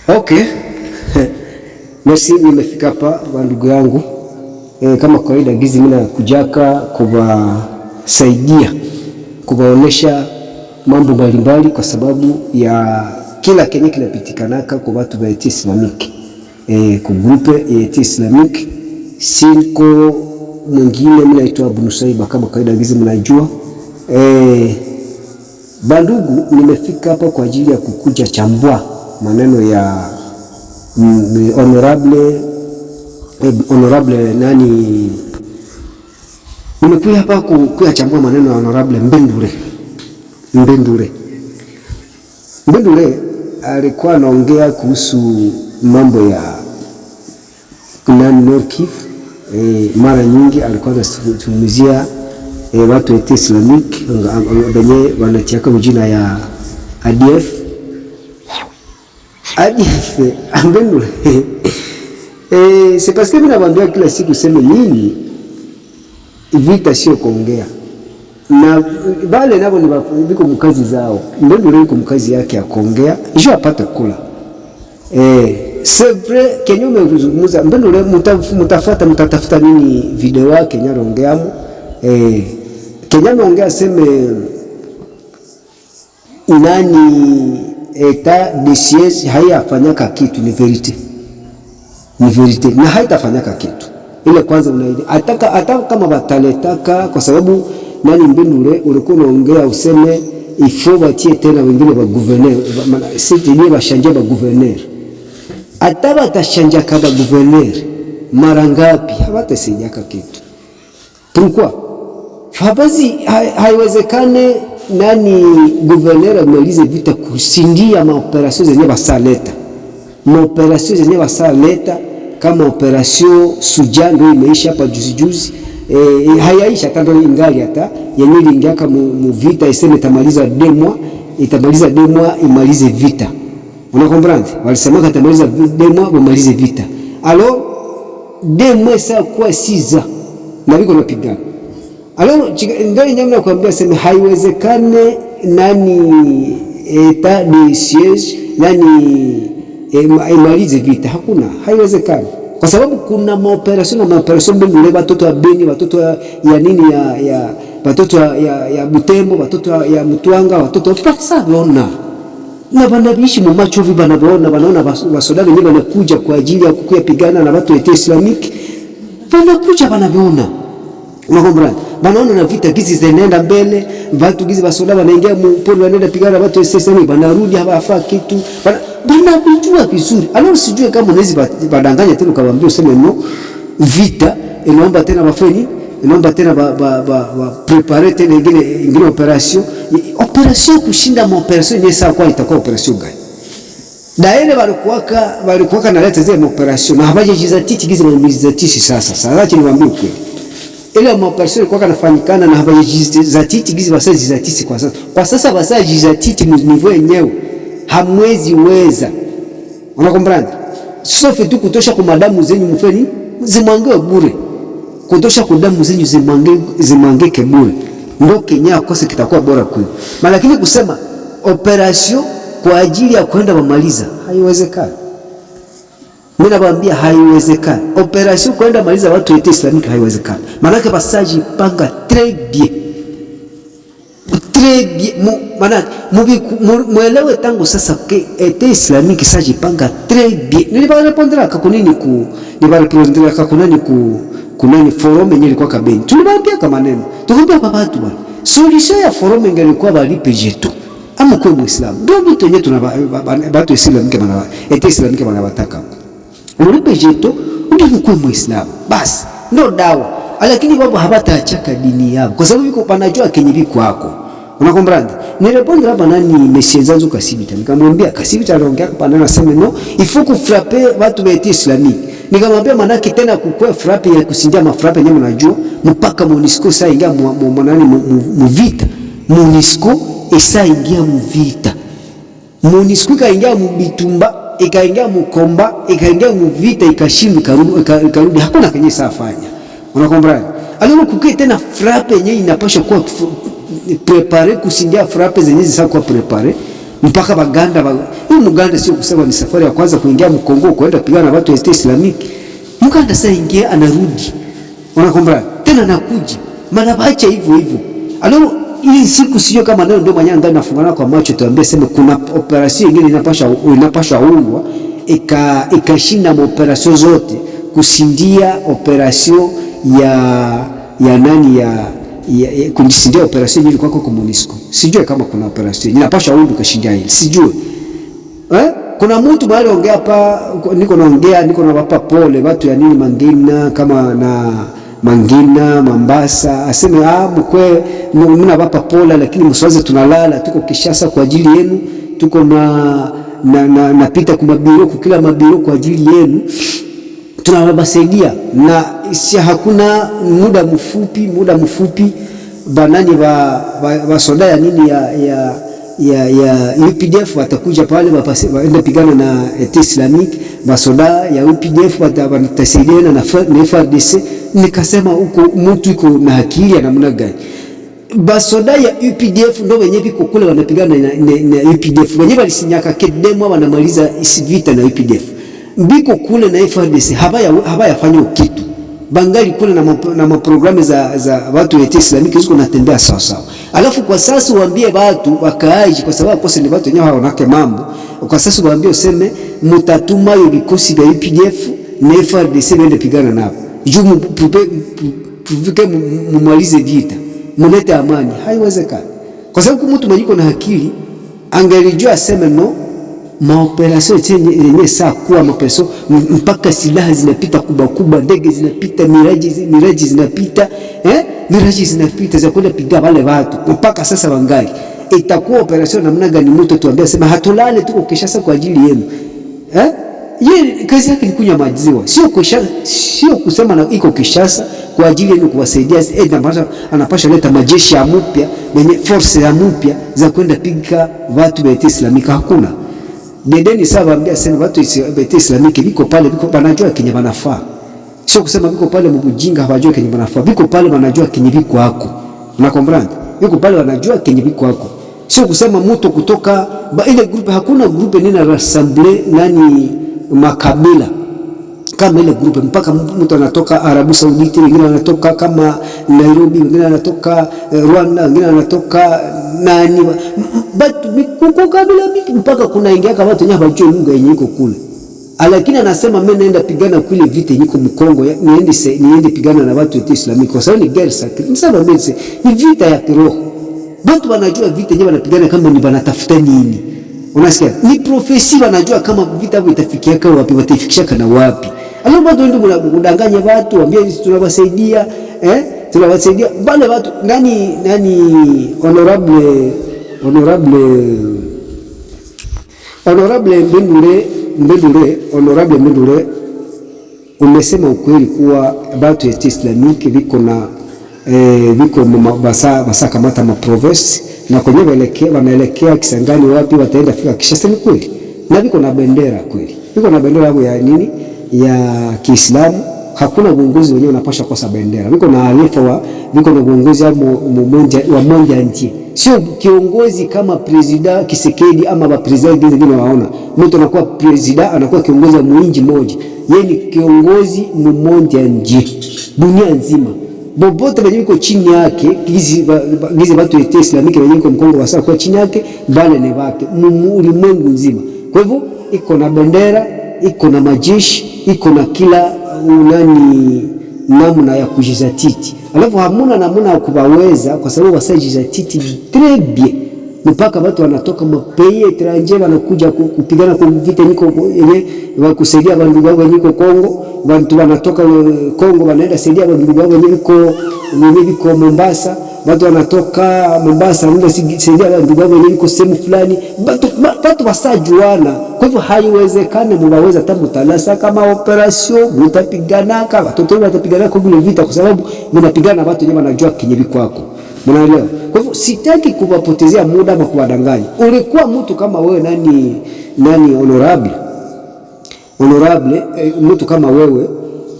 Okay. Merci, nimefika hapa ndugu yangu. Kama kawaida gizi mimi nakujaka kuwasaidia, kuwaonesha mambo mbalimbali kwa sababu ya kila kenye kinapitikanaka kwa watu wa Etat Islamique. Ku groupe Etat Islamique siko mwingine, mimi naitwa Abu Nusaiba kama kawaida gizi mnajua. Bandugu, nimefika hapa kwa ajili ya kukuja chambua maneno ya honorable nani, nimekuja hapa kuyachambua maneno ya honorable Mbendure alikuwa anaongea kuhusu mambo ya Nord Kivu. Mara nyingi alikuwa anazungumzia watu wa Etat Islamique wenye wanatiaka jina ya ADF. Mbendure c'est parce que mimi nawaambia kila siku sema nini, vita sio kuongea na bale nabo ni biko mkazi zao. Mbendure yuko mkazi yake ya kuongea hiyo apate kula. C'est vrai kenyo mezungumza Mbendure, mtatafuta nini video yake nyarongeamo. Kenya naongea seme nani Etat de siège haiyafanyaka kitu, ni verite na haitafanyaka kitu ile. Kwanza unaidi ataka kama bataletaka, kwa sababu nani Mbendure ulikuwa unaongea useme ifo batie tena wengine ba gouverneur, sisi ni bashanje ba gouverneur. Ataba tashanja kama gouverneur mara ngapi hawatasaidiaka kitu. Pourquoi? Fabazi haiwezekane nani gouverneur amalize vita kusindia maoperasyon zenye basaleta. Maoperasyon zenye basaleta kama operasyon Suja ndio imeisha hapa juzi. Hayaisha tando ingali hata yenye ingiaka mu vita iseme itamaliza 2 mois, itamaliza 2 mois imalize vita. Una comprendre? Walisema itamaliza 2 mois imalize vita. Alors 2 mois ça quoi 6 ans na biko napigana. Alors ndio yenyewe nakwambia sema haiwezekane nani Etat de siège nani imalize vita, hakuna, haiwezekani. Kwa sababu kuna maoperasyon Mbendure, watoto wa Beni, watoto ya nini ya watoto ya Butembo, watoto ya Mutwanga, watoto pasa bona na banabishi mu macho vi banaona wasoda wenyewe wanakuja kwa ajili ya kukuyapigana na watu wa Etat Islamique, wanakuja banabiona. Unakombrana? Banaona na vita gizi zinaenda mbele, watu gizi basoda wanaingia mpolo wanaenda pigana watu wa Etat Islamique, banarudi hawafa kitu. Banabijua vizuri. Alors sijue kama unaweza badanganya tena ukamwambia useme no vita inaomba tena bafeni, inaomba tena prepare tena ingine operation kushinda operation yenyewe. Sawa, kwa itakuwa operation gani? Daele walikuwaka na leta zile operation na habajizatiti gizi na mizatiti. Sasa acha niwaambie kweli, ile operation ilikuwa kanafanyikana na habajizatiti gizi basazizatiti. Kwa sasa basazizatiti niveau yenyewe hamwezi weza. Unakombranda? Sofi tu kutosha kwa madamu zenyu mfeni zimwange bure. Kutosha kwa damu zenyu zimwangeke bure. Ndio Kenya kosa kitakuwa bora kwenu. Lakini kusema operation kwa ajili ya kwenda kumaliza haiwezekani. Mimi nawaambia haiwezekani. Operation kwenda maliza watu wa Etat Islamique haiwezekani. Maana basaji panga très bien. Maana muelewe tangu sasa ke Etat Islamique sajipanga très bien. Nilibarepondera kakunini kunani forum yenye ilikuwa kabeni. Tuliwaambia kama neno. Tukwambia baba watu bwana. Solution ya forum ingelikuwa balipe jeto. Ama kwa Muislamu. Ndio vitu yenyewe tuna watu Islamique bana Etat Islamique bana wataka. Ulipe jeto ndio kwa Muislamu. Basi ndio dawa. Lakini baba habataachaka dini yao. Kwa sababu yuko panajua kenye biko hako. Unakombranda? Nirepondera hapa nani Monsieur Zanzu Kasibita. Nikamwambia Kasibita anaongea hapa nani anasema no, il faut que frapper watu wa Etat Islamique. Nikamwambia manake tena kukua frappe ya kusindia mafrappe yenyewe mnajua mpaka MONUSCO saa ingia mu vita. MONUSCO isa ingia mu vita. MONUSCO kaingia mu bitumba, ikaingia mu komba, ikaingia mu vita, ikashinda karudi. Hakuna kenye safanya. Unakombranda? Alio kukia tena frappe yenyewe inapaswa kuwa prepare kusindia frappe zenye zisa kwa prepare. mpaka Baganda. Hii Muganda sio kusema ni safari ya kwanza kuingia Mkongo kwenda pigana na watu wa State Islamic. Muganda sasa ingia anarudi. Unakumbuka? Tena nakuja. Maana baacha hivyo hivyo. Alo hii siku sio kama ndio manyanga inafungana kwa macho tuambie sema kuna operation nyingine inapaswa ungwa ikashinda operation zote kusindia operation ya nani ya kunishindia operation ile kwako kwa MONUSCO. Sijui kama kuna operation inapaswa ungwa kashindia ile. Sijui. Kuna mtu mahali ongea hapa niko na wapa pole watu ya nini Mangina kama na Mangina, Mambasa, aseme mkwe mna wapa pole lakini msiwaze tunalala tuko Kishasa kwa ajili yenu, tuko napita kwa mabiro kila mabiro kwa ajili yenu. Tunawabasaidia na si hakuna muda mfupi banani wa soda ya nini ya UPDF watakuja pale waende pigana na Etat Islamique. Basoda ya UPDF watasaidiana na FARDC. Nikasema huko mtu iko na akili ya namna gani? Basoda ya UPDF ndio wenyewe biko kule wanapigana na UPDF. Wenyewe walisinyaka kedemo wanamaliza vita na UPDF. Biko kule na FARDC habaya fanya kitu. Bangali kule na maprogramu za watu wa Etat Islamique ziko natembea sawa sawa. Alafu kwa sasa uambie watu wakaaji kwa sababu kosa ni watu wenyewe hawanake mambo. Kwa sasa uambie useme mutatuma hiyo vikosi vya UPDF na FARDC waende pigana nao. Juu mvike mumalize vita. Mulete amani. Haiwezekani. Kwa sababu mtu mwenye na akili angelijua aseme no maoperasyon yenye saa kuwa maoperasyon mpaka silaha zinapita kubwa ndege zinapita miraji zinapita za kwenda piga wale watu mpaka sasa wangali. Itakuwa operasyon namna gani? Mtu tuambia sema hatulale tuko Kishasa kwa ajili yenu. Yeye kazi yake ni kunywa maziwa. Sio kusema na iko Kishasa kwa ajili yenu kuwasaidia. Anapasha leta majeshi ya mpya, yenye force ya mpya za kwenda piga watu wa Islamic. Hakuna. Dedeni sawa ambia sema watu wa Islamic biko pale biko banajua kenye banafaa. Sio kusema biko pale mbujinga hawajua kenye banafaa. Biko pale banajua kenye biko hako. Unakombrand? Biko pale wanajua kenye biko hako. Sio kusema mtu kutoka ile grupe. Hakuna grupe nina rassemble nani makabila kama ile grupe, mpaka mtu anatoka Arabu Saudite, wengine anatoka kama Nairobi, wengine anatoka Rwanda, wengine anatoka nani kuko kabila mingi, mpaka kuna ingia kama watu wenyewe hawajui lugha yenye iko kule. Lakini anasema mimi naenda pigana kule vita yenye iko Mkongo, niende pigana na watu wa Islamic kwa sababu ni guerre sacrée. Nisema mimi ni vita ya kiroho. Watu wanajua vita yenyewe wanapigana kama ni wanatafuta nini. Unasikia? Ni profesi wanajua kama vita vitafikia kwa wapi, watafikisha kana wapi. Alafu watu ndio kudanganya watu, waambie tunawasaidia, tunawasaidia. Wale watu nani honorable Mbendure umesema ukweli kuwa watu wa Islamic viko masaka mata maprovince na kwenye wanaelekea Kisangani wapi wataenda fika Kishasa. Ni kweli na viko na bendera kweli, viko na bendera ya nini ya Kiislamu. Hakuna uongozi wenyewe unapaswa kosa bendera. Viko na alifa viko na uongozi wa mmoja nchi, sio kiongozi kama president Kisekedi ama wa president wengine. Waona mtu anakuwa president anakuwa kiongozi wa mwinji moja, yeye ni kiongozi mmoja nchi dunia nzima. Bobote wenye wiko chini yake hizi watu wa Islamic wenye wiko Mkongo wasa kwa chini yake bale ni wake ulimwengu nzima. Kwa hivyo iko na bendera, iko na majeshi, iko na kila namna ya kujizatiti. Alafu hamuna namna ya kubaweza kwa sababu wasajizatiti très bien. Mpaka watu wanatoka mapei étranger wanakuja kupigana kwa vita niko yenye kusaidia bandugu wao wenye wiko Kongo. Watu wanatoka Kongo wanaenda saidia bandugu wao wenye wiko Mombasa. Watu wanatoka Mombasa wanaenda saidia bandugu wao wenye wiko sehemu fulani. Watu wasajuana. Kwa hivyo haiwezekani mnaweza hata mtalasa kama operation mtapigana kama watoto watapigana kwa vile vita, kwa sababu mnapigana watu wenyewe wanajua kinyebi kwako. Mnaelewa? Kwa hivyo sitaki kuwapotezea muda ama kuwadanganya. Ulikuwa mtu kama wewe nani honorable mtu kama wewe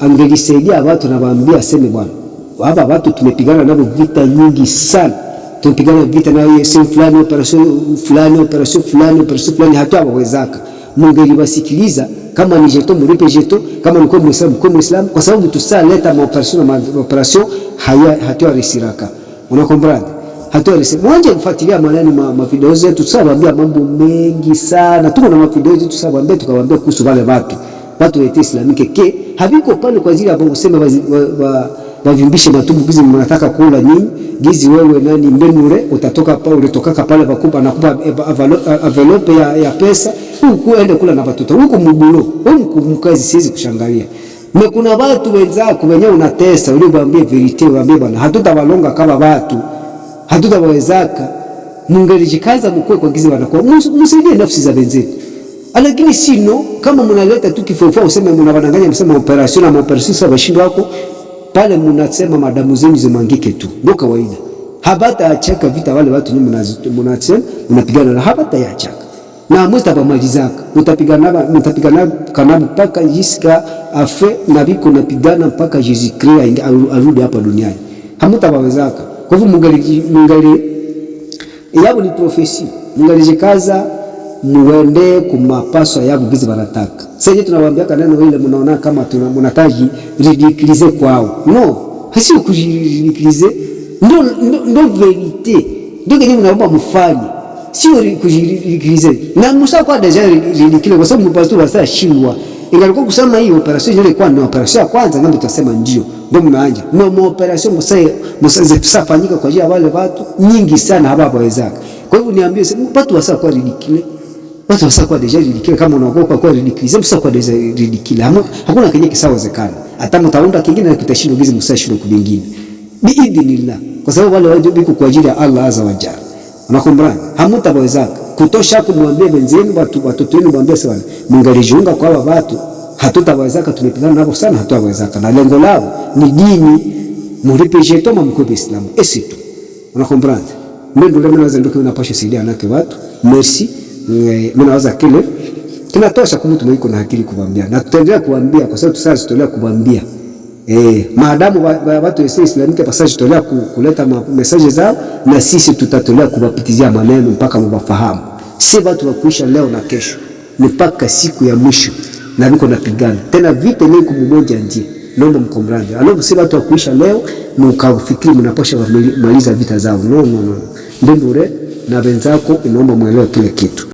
angelisaidia watu na waambia aseme bwana, hapa watu tumepigana nao vita nyingi sana. tupigana vita na yeye sehemu fulani, operation fulani, hata wawezaka. Mungeliwasikiliza kama ni jeto mlipe jeto, kama ni kwa Muislamu, kwa sababu tusaleta operation hatoa risiraka. Unakombrand? Hatoa risiraka. Mwanje kufuatilia maneno ma video zetu, tusawaambia mambo mengi sana. Tuko na ma video zetu tusawaambia, tukawaambia kuhusu wale watu wa Islamike ke habiko pale kwa ajili ya kusema wavimbishe matumbu gizi mnataka kula nyinyi gizi wewe nani mbenure utatoka pale ulitoka pale bakupa nakupa envelope ya pesa huku ende kula na watoto huko mbulo huko mkazi siwezi kushangalia. Kuna watu wenzako wenyewe unatesa uliwaambie verite waambie bwana hatutabalonga kama watu hatutawezaka mungelijikaza mkwe kwa gizi wanakuwa msaidie nafsi za wenzenu. Lakini sino kama mnaleta tu kifofo useme mnawadanganya msema operation sasa bashindo wako pale mnasema madamu zenu zimangike tu. Ndio kawaida. Habata achaka vita wale watu nyinyi mnasema mnapigana na habata yachaka. Na mtabamalizaka. Mtapigana kana mpaka jiska afe na biko napigana mpaka Jesus Christ arudi hapa duniani. Hamtabawezaka. Kwa hivyo mungali yabo ni profesi. Mungalijikaza muende kumapaswa yabo gizi banataka. Sasa tunawaambia kaneno ile mnaona kama tunataji ridiculize kwao. No, hasi kujiridicilize. Ndo verite. Ndio kenye mnaomba mfanye. Sio kujiridicilize. Na Musa kwa deja ridicule kwa sababu mpastor wasa shindwa. Ingalikuwa kusema hii operation ile kwa ndio operation ya kwanza ndio tutasema ndio. Ndio mnaanja. No operation Musa zifanyika kwa ajili ya wale watu nyingi sana hapa wawezaka. Kwa hivyo niambie watu wasa kwa ridicule. Watu wasa kwa deja ridicule kama unaogopa kwa ridicule. Msa kwa deja ridicule. Hakuna kenye kisawezekana. Hata mtaunda kingine na kitashindo gizi Musa shindo kubingine. Biidhnillah. Kwa sababu wale wajibu kwa ajili ya Allah azza wa jalla. Unakumbuka? Hamtawezaka. Kutosha kumwambia benzeni watoto wenu mwambie sawa. Mungalijiunga kwa hawa watu. Hatutawezaka tumepigana nao sana hatutawezaka. Na lengo lao ni dini mlipe jeto mkwepe Islam. Esitu. Unakumbuka? Ndio naweza ndio kinapasha saidia nake watu. Merci. Mimi naweza kile kinatosha kwa mtu mwiko na akili kuambia. Na tutaendelea kuambia kwa sababu sasa tutaendelea kuambia. Maadamu watu wa Islamike passage tolea kuleta message zao na sisi tutatolea kuwapitizia maneno mpaka mwafahamu. Si watu wa kuisha leo na kesho. Ni mpaka siku ya mwisho na biko napigana. Tena vita ni kummoja ndiye. Naomba mkombrande. Alafu si watu wa kuisha leo mkafikiri mnaposha kumaliza vita zao. No. Ndio na wenzako inaomba muelewe kile kitu.